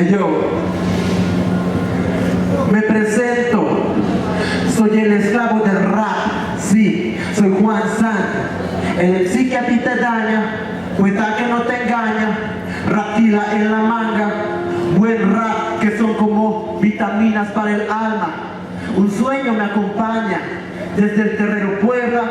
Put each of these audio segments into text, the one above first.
Yo me presento, soy el esclavo del rap, sí, soy Juan San, el MC que a ti te daña, cuenta que no te engaña, raptila en la manga, buen rap que son como vitaminas para el alma, un sueño me acompaña, desde el Terrero Puebla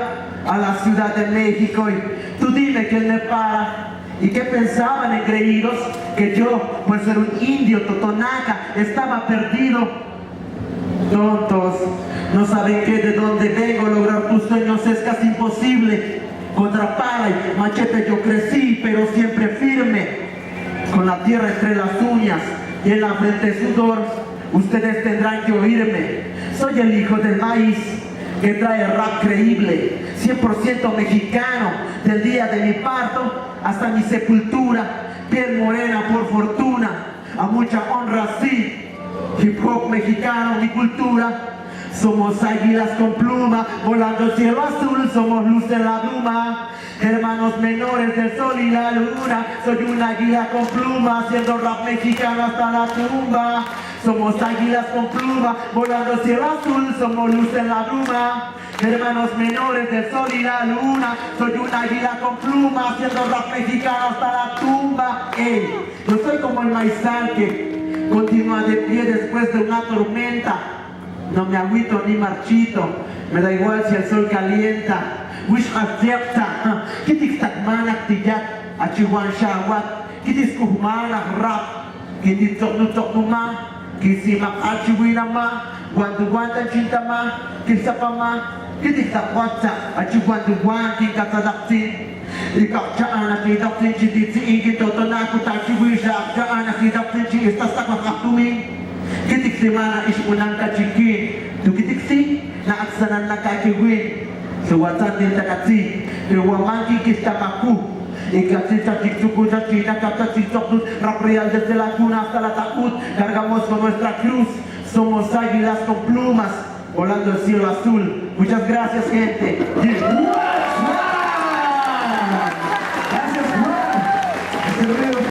a la Ciudad de México, y tú dime quién me para. ¿Y qué pensaban engreídos? Que yo, por ser un indio totonaca, estaba perdido. Tontos, no saben que de donde vengo lograr tus sueños es casi imposible. Contra pala y machete yo crecí, pero siempre firme, con la tierra entre las uñas y en la frente sudor. Ustedes tendrán que oírme. Soy el hijo del maíz que trae rap creíble, 100% mexicano, del día de mi parto hasta mi sepultura, piel morena por fortuna, a mucha honra sí, hip hop mexicano, mi cultura. Somos águilas con pluma, volando el cielo azul, somos luz en la bruma, hermanos menores del sol y la luna. Soy un águila con pluma, haciendo rap mexicano hasta la tumba. Somos águilas con pluma, volando el cielo azul, somos luz en la bruma, hermanos menores del sol y la luna. Soy un águila con pluma, haciendo rap mexicano hasta la tumba. Yo soy como el maizal que continúa de pie después de una tormenta. No me agüito ni marchito, me da igual si el sol calienta. Wish acepta, kitik takmanak tijak, achiwan shawat, kitis kuhmanak rap, kitis tok numa, kisimak achiwina ma, guantan cinta ma, kisapa ma, kitik takwatsa, achiwan kikatadaksin. Ikaw dyan nakidaksin si ditsi ingin totonaku tachiwisha, dyan nakidaksin si istas takmakaktuming. Kitik si mana is unang kachikin, tu kitik si na aksanan na kakiwin. Suwatan din takatsi, iwaman kikista maku. Ikatsi sa kiksuku sa China, kapatsi soktus, rap real desde la cuna hasta la taúd. Cargamos con nuestra cruz, somos águilas con plumas, volando el cielo azul. Muchas gracias, gente.